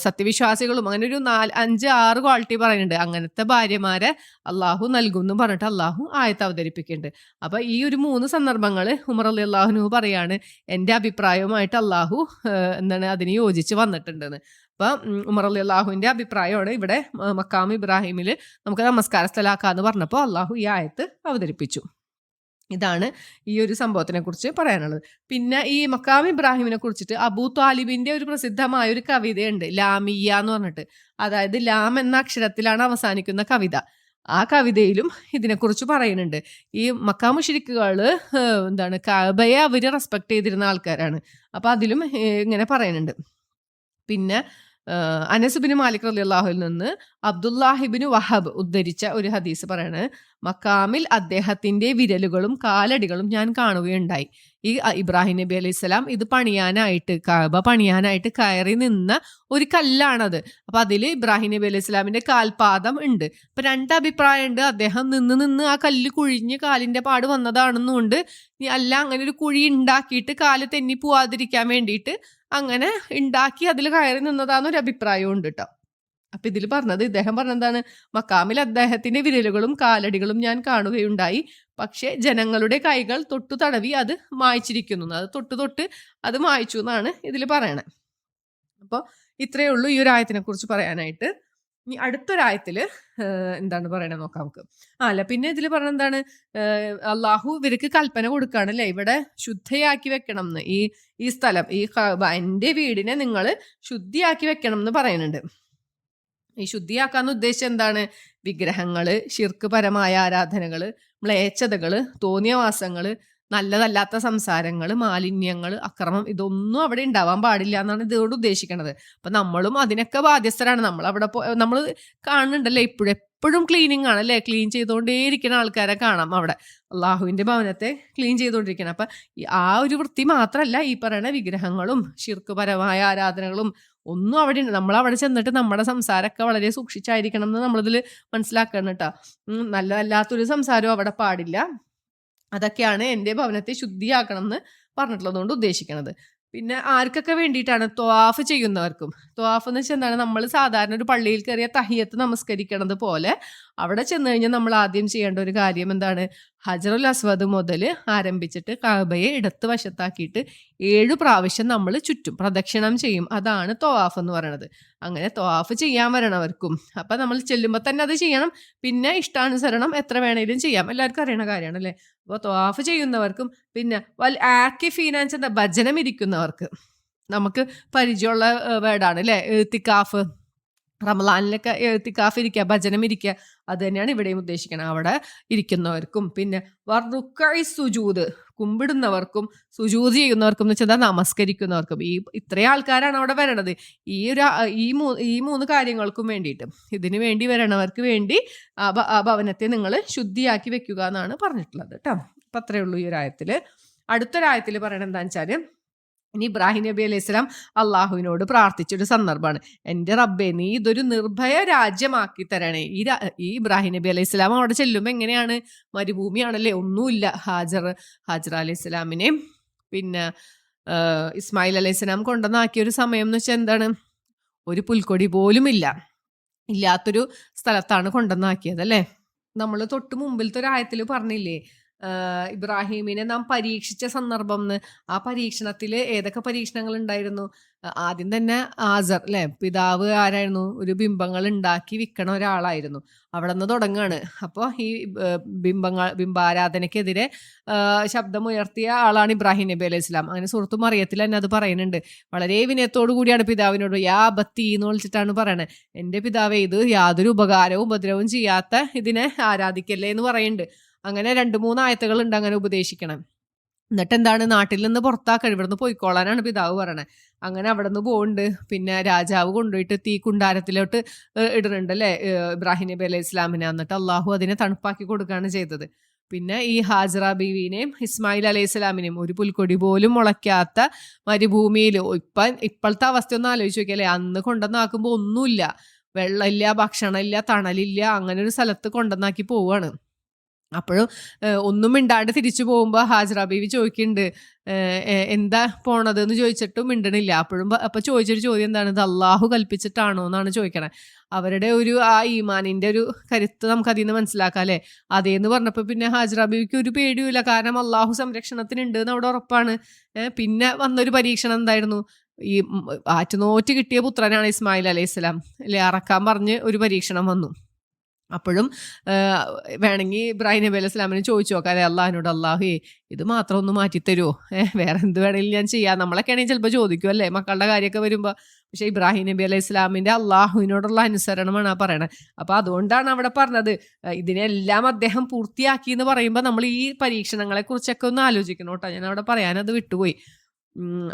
സത്യവിശ്വാസികളും, അങ്ങനെ ഒരു 4-5-6 ക്വാളിറ്റി പറയുന്നുണ്ട്. അങ്ങനത്തെ ഭാര്യമാരെ അള്ളാഹു നൽകും എന്ന് പറഞ്ഞിട്ട് അള്ളാഹു ആയത്ത് അവതരിപ്പിക്കുന്നുണ്ട്. അപ്പൊ ഈ ഒരു 3 സന്ദർഭങ്ങൾ ഉമർ റളിയല്ലാഹു അൻഹു പറയാണ് എൻ്റെ അഭിപ്രായവുമായിട്ട് അള്ളാഹു എന്താണ് അതിന് യോജിച്ച് വന്നിട്ടുണ്ടെന്ന്. അപ്പൊ ഉമർ റളിയല്ലാഹുവിന്റെ അഭിപ്രായമാണ് ഇവിടെ മക്കാം ഇബ്രാഹിമിൽ നമുക്ക് നമസ്കാര സ്ഥലാക്കാന്ന് പറഞ്ഞപ്പോൾ അള്ളാഹു ഈ ആയത്ത് അവതരിപ്പിച്ചു. ഇതാണ് ഈ ഒരു സംഭവത്തിനെ കുറിച്ച് പറയാനുള്ളത്. പിന്നെ ഈ മക്കാം ഇബ്രാഹിമിനെ കുറിച്ചിട്ട് അബൂ ത്വാലിബിന്റെ ഒരു പ്രസിദ്ധമായ ഒരു കവിതയുണ്ട്, ലാമിയ എന്ന് പറഞ്ഞിട്ട്. അതായത് ലാം എന്ന അക്ഷരത്തിലാണ് അവസാനിക്കുന്ന കവിത. ആ കവിതയിലും ഇതിനെക്കുറിച്ച് പറയുന്നുണ്ട്. ഈ മക്കാ മുശ്രിക്കുകൾ എന്താണ് കഅബയെ അവര് റെസ്പെക്ട് ചെയ്തിരുന്ന ആൾക്കാരാണ്. അപ്പൊ അതിലും ഇങ്ങനെ പറയുന്നുണ്ട്. പിന്നെ അനസ് ബിൻ മാലിക് റളിയല്ലാഹുവിൽ നിന്ന് അബ്ദുല്ലാഹിബിന് വഹബ് ഉദ്ധരിച്ച ഒരു ഹദീസ് പറയാണ്, മക്കാമിൽ അദ്ദേഹത്തിന്റെ വിരലുകളും കാലടികളും ഞാൻ കാണുകയുണ്ടായി. ഈ ഇബ്രാഹിം നബി അലൈഹി സ്വലാം ഇത് പണിയാനായിട്ട്, കഅബ പണിയാനായിട്ട് കയറി നിന്ന ഒരു കല്ലാണത്. അപ്പൊ അതിൽ ഇബ്രാഹിം നബി അലൈഹി സ്വലാമിന്റെ കാൽപാദം ഉണ്ട്. അപ്പൊ 2 അഭിപ്രായം ഉണ്ട്. അദ്ദേഹം നിന്ന് ആ കല്ല് കുഴിഞ്ഞ് കാലിന്റെ പാട് വന്നതാണെന്നുണ്ട്, അല്ല അങ്ങനെ ഒരു കുഴി ഉണ്ടാക്കിയിട്ട് കാല് തെന്നി പോവാതിരിക്കാൻ വേണ്ടിയിട്ട് അങ്ങനെ ഉണ്ടാക്കി അതിൽ കയറി നിന്നതാന്നൊരു അഭിപ്രായവും ഉണ്ട് കേട്ടോ. അപ്പൊ ഇതിൽ ഇദ്ദേഹം പറഞ്ഞതാണ്, മക്കാമിൽ അദ്ദേഹത്തിന്റെ വിരലുകളും കാലടികളും ഞാൻ കാണുകയുണ്ടായി, പക്ഷെ ജനങ്ങളുടെ കൈകൾ തൊട്ടു തടവി അത് മായ്ച്ചിരിക്കുന്നു, അത് തൊട്ട് അത് മായ്ച്ചു എന്നാണ് ഇതിൽ പറയണേ. അപ്പോൾ ഇത്രയേ ഉള്ളൂ ഈ ഒരു ആയത്തിനെ കുറിച്ച് പറയാനായിട്ട്. ഇനി അടുത്തൊരായത്തില് എന്താണ് പറയണത് നോക്കാം നമുക്ക്. അല്ല പിന്നെ ഇതിൽ പറഞ്ഞ എന്താണ്, അള്ളാഹു ഇവർക്ക് കൽപ്പന കൊടുക്കുകയാണ് അല്ലേ, ഇവിടെ ശുദ്ധയാക്കി വെക്കണം എന്ന്, ഈ സ്ഥലം, ഈ എൻ്റെ വീടിനെ നിങ്ങൾ ശുദ്ധിയാക്കി വെക്കണം എന്ന് പറയുന്നുണ്ട്. ഈ ശുദ്ധിയാക്കാന്ന് ഉദ്ദേശിച്ചത് എന്താണ്, വിഗ്രഹങ്ങള്, ശിർക്ക് പരമായ ആരാധനകള്, മ്ലേച്ഛതകള്, തോന്നിയവാസങ്ങള്, നല്ലതല്ലാത്ത സംസാരങ്ങള്, മാലിന്യങ്ങള്, അക്രമം, ഇതൊന്നും അവിടെ ഉണ്ടാവാൻ പാടില്ല എന്നാണ് ഇതോട് ഉദ്ദേശിക്കുന്നത്. അപ്പൊ നമ്മളും അതിനൊക്കെ ബാധ്യസ്ഥരാണ്. നമ്മൾ അവിടെ നമ്മൾ കാണുന്നുണ്ടല്ലേ എപ്പോഴും ക്ലീനിങ് ആണ് അല്ലേ, ക്ലീൻ ചെയ്തുകൊണ്ടേയിരിക്കുന്ന ആൾക്കാരെ കാണാം അവിടെ, അള്ളാഹുവിന്റെ ഭവനത്തെ ക്ലീൻ ചെയ്തുകൊണ്ടിരിക്കണം. അപ്പൊ ആ ഒരു വൃത്തി മാത്രമല്ല ഈ പറയുന്ന വിഗ്രഹങ്ങളും ശിർക്ക് പരമായ ആരാധനകളും ഒന്നും അവിടെ ഉണ്ട്. നമ്മളവിടെ ചെന്നിട്ട് നമ്മുടെ സംസാരമൊക്കെ വളരെ സൂക്ഷിച്ചായിരിക്കണം എന്ന് നമ്മളിതിൽ മനസ്സിലാക്കണം കേട്ടോ. നല്ലതല്ലാത്തൊരു സംസാരവും അവിടെ പാടില്ല. അതൊക്കെയാണ് എൻ്റെ ഭവനത്തെ ശുദ്ധിയാക്കണം എന്ന് പറഞ്ഞിട്ടുള്ളതുകൊണ്ട് ഉദ്ദേശിക്കുന്നത്. പിന്നെ ആർക്കൊക്കെ വേണ്ടിയിട്ടാണ്, ത്വാഫ് ചെയ്യുന്നവർക്കും. ത്വാഫ് എന്ന് വെച്ചാൽ എന്താണ്, നമ്മൾ സാധാരണ ഒരു പള്ളിയിൽ കയറിയ തഹിയത്ത് നമസ്കരിക്കണത് പോലെ അവിടെ ചെന്ന് കഴിഞ്ഞാൽ നമ്മൾ ആദ്യം ചെയ്യേണ്ട ഒരു കാര്യം എന്താണ്, ഹജറുൽ അസ്വദ് മുതൽ ആരംഭിച്ചിട്ട് കഅബയെ ഇടത്ത് വശത്താക്കിയിട്ട് 7 പ്രാവശ്യം നമ്മൾ ചുറ്റും പ്രദക്ഷിണം ചെയ്യും. അതാണ് ത്വാഫ് എന്ന് പറയുന്നത്. അങ്ങനെ ത്വാഫ് ചെയ്യാൻ വരണവർക്കും, അപ്പം നമ്മൾ ചെല്ലുമ്പോൾ തന്നെ അത് ചെയ്യണം. പിന്നെ ഇഷ്ടാനുസരണം എത്ര വേണേലും ചെയ്യാം, എല്ലാവർക്കും അറിയണ കാര്യമാണ് അല്ലേ. അപ്പോൾ ത്വാഫ് ചെയ്യുന്നവർക്കും, പിന്നെ ആക്കിഫീനാൻസ് എന്താ, ഭജനം ഇരിക്കുന്നവർക്ക്, നമുക്ക് പരിചയമുള്ള വേർഡാണ് അല്ലേ, ഇത്തിക്കാഫ്. റമളാനിലൊക്കെ ഇത്തിക്കാഫ് ഇരിക്കുക, ഭജനം ഇരിക്കുക, അത് തന്നെയാണ് ഇവിടെയും ഉദ്ദേശിക്കണം. അവിടെ ഇരിക്കുന്നവർക്കും, പിന്നെ സുജൂദ്, കുമ്പിടുന്നവർക്കും സുജൂദ് ചെയ്യുന്നവർക്കും എന്ന് വെച്ചാൽ നമസ്കരിക്കുന്നവർക്കും, ഇത്രയും ആൾക്കാരാണ് അവിടെ വരണത്. ഈ 3 കാര്യങ്ങൾക്കും വേണ്ടിയിട്ട്, ഇതിനു വേണ്ടി വരണവർക്ക് വേണ്ടി ആ ഭവനത്തെ നിങ്ങൾ ശുദ്ധിയാക്കി വെക്കുക എന്നാണ് പറഞ്ഞിട്ടുള്ളത് കേട്ടോ. അപ്പം അത്രയേ ഉള്ളൂ ഈ ഒരു ആയത്തില്. അടുത്തൊരായത്തിൽ പറയണത് എന്താണെന്ന് വെച്ചാൽ, ഇനി ഇബ്രാഹിം നബി അലൈഹി സ്വലാം അള്ളാഹുവിനോട് പ്രാർത്ഥിച്ചൊരു സന്ദർഭമാണ്, എൻ്റെ റബ്ബേ നീ ഇതൊരു നിർഭയ രാജ്യമാക്കി തരണേ. ഈ ഇബ്രാഹിം നബി അലൈഹി സ്വലാം അവിടെ ചെല്ലുമ്പോൾ എങ്ങനെയാണ്, മരുഭൂമിയാണല്ലേ, ഒന്നുമില്ല. ഹാജർ അലൈഹി സ്വലാമിനെയും പിന്നെ ഇസ്മായിൽ അലൈഹി സ്വലാം കൊണ്ടുവന്നാക്കിയ ഒരു സമയം എന്ന് വെച്ചാൽ എന്താണ്, ഒരു പുൽക്കൊടി പോലും ഇല്ലാത്തൊരു സ്ഥലത്താണ് കൊണ്ടുവന്നാക്കിയത് അല്ലേ. നമ്മൾ തൊട്ട് മുമ്പിലത്തെ ഒരു ആയത്തിൽ പറഞ്ഞില്ലേ, ഇബ്രാഹീമിനെ നാം പരീക്ഷിച്ച സന്ദർഭം എന്ന്. ആ പരീക്ഷണത്തിൽ ഏതൊക്കെ പരീക്ഷണങ്ങൾ ഉണ്ടായിരുന്നു? ആദ്യം തന്നെ ആസർ അല്ലെ, പിതാവ് ആരായിരുന്നു? ഒരു ബിംബങ്ങൾ ഉണ്ടാക്കി വിൽക്കണ ഒരാളായിരുന്നു. അവിടെ നിന്ന് തുടങ്ങുകയാണ്. അപ്പോൾ ഈ ബിംബാരാധനയ്ക്കെതിരെ ശബ്ദമുയർത്തിയ ആളാണ് ഇബ്രാഹിം നബി അലൈഹി സ്വലാം. അങ്ങനെ സുഹൃത്തു മറിയത്തിൽ തന്നെ അത് പറയുന്നുണ്ട്. വളരെ വിനയത്തോടു കൂടിയാണ് പിതാവിനോട് യാ ബത്തി എന്ന് വിളിച്ചിട്ടാണ് പറയണത്. എൻ്റെ പിതാവേ, ഇത് യാതൊരു ഉപകാരവും ഉപദ്രവവും ചെയ്യാത്ത ഇതിനെ ആരാധിക്കല്ലേ എന്ന് പറയുന്നുണ്ട്. അങ്ങനെ 2-3 ആയത്തുകൾ ഉണ്ട് അങ്ങനെ ഉപദേശിക്കണം. എന്നിട്ട് എന്താണ്, നാട്ടിൽ നിന്ന് പുറത്താക്കണം, ഇവിടുന്ന് പോയിക്കോളാനാണ് പിതാവ് പറയണത്. അങ്ങനെ അവിടെ നിന്ന് പോകുന്നുണ്ട്. പിന്നെ രാജാവ് കൊണ്ടുപോയിട്ട് തീ കുണ്ടാരത്തിലോട്ട് ഇടുന്നുണ്ട് അല്ലേ ഇബ്രാഹിം നബി അലൈഹി ഇസ്ലാമിനെ. എന്നിട്ട് അള്ളാഹു അതിനെ തണുപ്പാക്കി കൊടുക്കുകയാണ് ചെയ്തത്. പിന്നെ ഈ ഹാജറ ബീവിനെയും ഇസ്മായിൽ അലൈഹി സ്വലാമിനെയും ഒരു പുൽക്കൊടി പോലും മുളയ്ക്കാത്ത മരുഭൂമിയിൽ, ഇപ്പോഴത്തെ അവസ്ഥ ഒന്ന് ആലോചിച്ച് നോക്കിയല്ലേ. അന്ന് കൊണ്ടുവന്നാക്കുമ്പോൾ ഒന്നുമില്ല, വെള്ളമില്ല, ഭക്ഷണമില്ല, തണലില്ല, അങ്ങനെ ഒരു സ്ഥലത്ത് കൊണ്ടുവന്നാക്കി പോവുകയാണ്. അപ്പോഴും ഒന്നും മിണ്ടാണ്ട് തിരിച്ചു പോകുമ്പോൾ ഹാജറ ബീവി ചോദിക്കുന്നുണ്ട്, എന്താ പോണത് എന്ന് ചോദിച്ചിട്ടും മിണ്ടണില്ല. അപ്പൊ ചോദിച്ചൊരു ചോദ്യം എന്താണ്, ഇത് അള്ളാഹു കൽപ്പിച്ചിട്ടാണോ എന്നാണ് ചോദിക്കണേ. അവരുടെ ഒരു ആ ഈമാനിന്റെ ഒരു കരുത്ത് നമുക്ക് അതിൽ നിന്ന് മനസ്സിലാക്കാം അല്ലേ. അതേന്ന് പറഞ്ഞപ്പോൾ പിന്നെ ഹാജറ ബീവിക്ക് ഒരു പേടിയുമില്ല, കാരണം അള്ളാഹു സംരക്ഷണത്തിനുണ്ട് എന്ന് അവിടെ ഉറപ്പാണ്. പിന്നെ വന്നൊരു പരീക്ഷണം എന്തായിരുന്നു? ഈ ആറ്റുനോറ്റ് കിട്ടിയ പുത്രനാണ് ഇസ്മായിൽ അലൈഹി സ്വലാം അല്ലെ, അറക്കാൻ പറഞ്ഞ് ഒരു പരീക്ഷണം വന്നു. അപ്പോഴും വേണമെങ്കിൽ ഇബ്രാഹിം നബി അലൈഹി സ്വലാമിനെ ചോദിച്ചു നോക്കാം അല്ലെ അള്ളാഹിനോട്, അള്ളാഹു ഇത് മാത്രം ഒന്ന് മാറ്റിത്തരുമോ, വേറെ എന്ത് വേണമെങ്കിലും ഞാൻ ചെയ്യാം. നമ്മളൊക്കെ ആണെങ്കിൽ ചിലപ്പോൾ ചോദിക്കും അല്ലേ മക്കളുടെ കാര്യമൊക്കെ വരുമ്പോൾ. പക്ഷേ ഇബ്രാഹിം നബി അലൈഹി സ്വലാമിൻ്റെ അള്ളാഹുവിനോടുള്ള അനുസരണമാണ് ആ പറയണത്. അപ്പോൾ അതുകൊണ്ടാണ് അവിടെ പറഞ്ഞത് ഇതിനെല്ലാം അദ്ദേഹം പൂർത്തിയാക്കി എന്ന് പറയുമ്പോൾ നമ്മൾ ഈ പരീക്ഷണങ്ങളെ കുറിച്ചൊക്കെ ഒന്ന് ആലോചിക്കണം കേട്ടോ. ഞാൻ അവിടെ പറയാനത് വിട്ടുപോയി.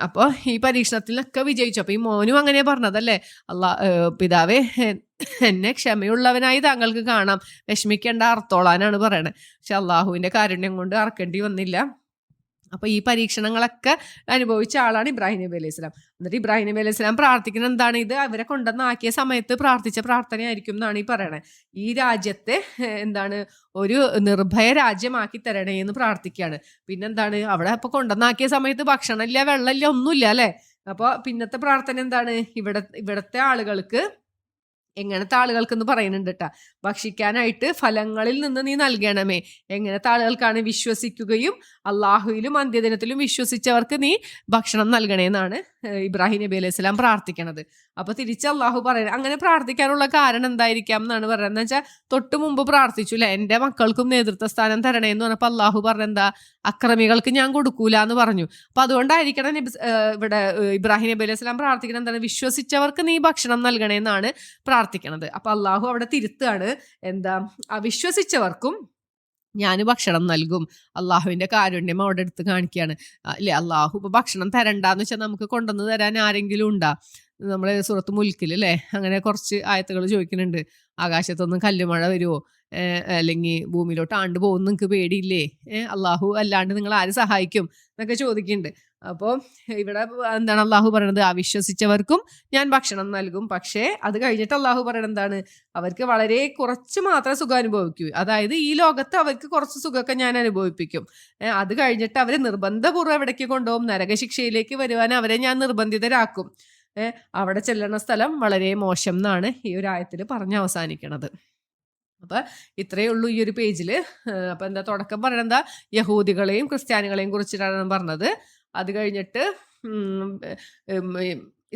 അപ്പോൾ ഈ പരീക്ഷണത്തിലൊക്കെ വിജയിച്ചു. അപ്പോൾ ഈ മോനും അങ്ങനെ പറഞ്ഞതല്ലേ, പിതാവേ എന്നെ ക്ഷമയുള്ളവനായി താങ്കൾക്ക് കാണാം, വിഷമിക്കേണ്ട, അർത്തോളാനാണ് പറയണത്. പക്ഷെ അള്ളാഹുവിൻ്റെ കാരുണ്യം കൊണ്ട് അറക്കേണ്ടി വന്നില്ല. അപ്പോൾ ഈ പരീക്ഷണങ്ങളൊക്കെ അനുഭവിച്ച ആളാണ് ഇബ്രാഹിം നബി അലൈഹി സ്വലാം. എന്നിട്ട് ഇബ്രാഹിം നബി അലൈഹി സ്വലാം പ്രാർത്ഥിക്കുന്നത് എന്താണ്? ഇത് അവരെ കൊണ്ടുവന്നാക്കിയ സമയത്ത് പ്രാർത്ഥിച്ച പ്രാർത്ഥനയായിരിക്കും എന്നാണ് ഈ പറയണത്. ഈ രാജ്യത്തെ എന്താണ് ഒരു നിർഭയ രാജ്യമാക്കി തരണേ എന്ന് പ്രാർത്ഥിക്കുകയാണ്. പിന്നെന്താണ്, അവിടെ അപ്പോൾ കൊണ്ടുവന്നാക്കിയ സമയത്ത് ഭക്ഷണമില്ല, വെള്ളമില്ല, ഒന്നുമില്ല അല്ലേ. അപ്പോൾ പിന്നത്തെ പ്രാർത്ഥന എന്താണ്? ഇവിടത്തെ ആളുകൾക്ക്, എങ്ങനത്തെ ആളുകൾക്കെന്ന് പറയുന്നുണ്ട് കേട്ടാ, ഭക്ഷിക്കാനായിട്ട് ഫലങ്ങളിൽ നിന്ന് നീ നൽകണമേ. എങ്ങനത്തെ ആളുകൾക്കാണ്? വിശ്വസിക്കുകയും അള്ളാഹുവിലും അന്ത്യദിനത്തിലും വിശ്വസിച്ചവർക്ക് നീ ഭക്ഷണം നൽകണേന്നാണ് ഇബ്രാഹിം നബി അലൈഹി സ്വലാം പ്രാർത്ഥിക്കണത്. അപ്പൊ തിരിച്ച് അള്ളാഹു പറയുന്നത്, അങ്ങനെ പ്രാർത്ഥിക്കാനുള്ള കാരണം എന്തായിരിക്കാം എന്നാണ് പറയുന്നത്. എന്ന് വെച്ചാൽ തൊട്ട് മുമ്പ് പ്രാർത്ഥിച്ചു അല്ലെ, എൻ്റെ മക്കൾക്കും നേതൃത്വ സ്ഥാനം തരണേ എന്ന് പറഞ്ഞപ്പോൾ അള്ളാഹു പറഞ്ഞെന്താ, അക്രമികൾക്ക് ഞാൻ കൊടുക്കൂല എന്ന് പറഞ്ഞു. അപ്പൊ അതുകൊണ്ടായിരിക്കണം ഇവിടെ ഇബ്രാഹിം നബി അലൈഹി സ്വലാം പ്രാർത്ഥിക്കണം എന്താണ്, വിശ്വസിച്ചവർക്ക് നീ ഭക്ഷണം നൽകണേന്നാണ് പ്രാർത്ഥിക്കണത്. അപ്പൊ അള്ളാഹു അവിടെ തിരുത്താണ്, എന്താ, അവിശ്വസിച്ചവർക്കും ഞാൻ ഭക്ഷണം നൽകും. അള്ളാഹുവിൻ്റെ കാരുണ്യം അവിടെ എടുത്ത് കാണിക്കുകയാണ് അല്ലേ. അള്ളാഹു ഇപ്പോൾ ഭക്ഷണം തരണ്ടാന്ന് വെച്ചാൽ നമുക്ക് കൊണ്ടുവന്ന് തരാൻ ആരെങ്കിലും ഉണ്ടാ? നമ്മളെ സൂറത്ത് മുൽക്കിൽ അല്ലേ അങ്ങനെ കുറച്ച് ആയത്തുകൾ ചോദിക്കുന്നുണ്ട്, ആകാശത്തൊന്നും കല്ലുമഴ വരുമോ, അല്ലെങ്കിൽ ഭൂമിയിലോട്ട് ആണ്ട് പോകും, നിങ്ങൾക്ക് പേടിയില്ലേ, അള്ളാഹു അല്ലാണ്ട് നിങ്ങൾ ആര് സഹായിക്കും എന്നൊക്കെ ചോദിക്കുന്നുണ്ട്. അപ്പോൾ ഇവിടെ എന്താണ് അള്ളാഹു പറയണത്, അവിശ്വസിച്ചവർക്കും ഞാൻ ഭക്ഷണം നൽകും. പക്ഷേ അത് കഴിഞ്ഞിട്ട് അള്ളാഹു പറയണത് എന്താണ്, അവർക്ക് വളരെ കുറച്ച് മാത്രമേ സുഖം അനുഭവിക്കൂ. അതായത് ഈ ലോകത്ത് അവർക്ക് കുറച്ച് സുഖമൊക്കെ ഞാൻ അനുഭവിപ്പിക്കും. അത് കഴിഞ്ഞിട്ട് അവരെ നിർബന്ധപൂർവ്വം എവിടേക്ക് കൊണ്ടുപോകും, നരകശിക്ഷയിലേക്ക് വരുവാൻ അവരെ ഞാൻ നിർബന്ധിതരാക്കും. അവിടെ ചെല്ലണ സ്ഥലം വളരെ മോശം എന്നാണ് ഈ ഒരു ആയത്തിൽ പറഞ്ഞ് അവസാനിക്കണത്. അപ്പം ഇത്രയേ ഉള്ളൂ ഈ ഒരു പേജിൽ. അപ്പം എന്താ തുടക്കം പറയണെന്താ, യഹൂദികളെയും ക്രിസ്ത്യാനികളെയും കുറിച്ചിട്ടാണ് പറഞ്ഞത്. അത് കഴിഞ്ഞിട്ട്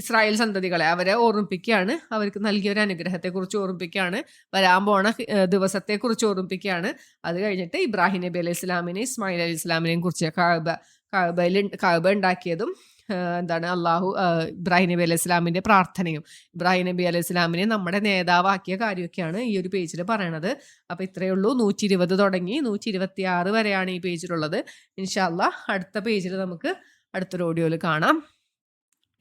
ഇസ്രായേൽ സന്തതികളെ അവരെ ഓർമ്മിപ്പിക്കുകയാണ്, അവർക്ക് നൽകിയ ഒരു അനുഗ്രഹത്തെക്കുറിച്ച് ഓർമ്മിപ്പിക്കുകയാണ്, വരാൻ പോണ ദിവസത്തെക്കുറിച്ച് ഓർമ്മിപ്പിക്കുകയാണ്. അത് കഴിഞ്ഞിട്ട് ഇബ്രാഹിം നബി അലൈഹി സ്വലാമിനെയും ഇസ്മായിൽ അലൈഹി സ്വലാമിനെയും കുറിച്ച് കഅബ ഉണ്ടാക്കിയതും എന്താണ് അള്ളാഹു ഇബ്രാഹിം നബി അലൈഹി സ്വലാമിൻ്റെ പ്രാർത്ഥനയും ഇബ്രാഹിം നബി അലൈഹി സ്വലാമിനെ നമ്മുടെ നേതാവാക്കിയ കാര്യമൊക്കെയാണ് ഈ ഒരു പേജിൽ പറയണത്. അപ്പോൾ ഇത്രയേ ഉള്ളൂ. 120 തുടങ്ങി 126 വരെയാണ് ഈ പേജിലുള്ളത്. ഇൻഷാ അല്ലാഹ് അടുത്ത പേജിൽ നമുക്ക് അടുത്തൊരു ഓഡിയോയിൽ കാണാം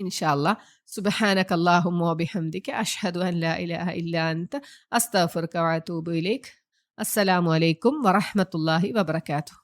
ഇൻഷാ അല്ലാഹ്. സുബ്ഹാനക അല്ലാഹുമ്മ വബിഹംദിക അഷ്ഹദു അൻ ലാ ഇലാഹ ഇല്ലാ അൻത അസ്തഗ്ഫിറുക വഅതൂബു ഇലൈക്. അസ്സലാമു അലൈക്കും വറഹ്മത്തുള്ളാഹി വബറകാതുഹു.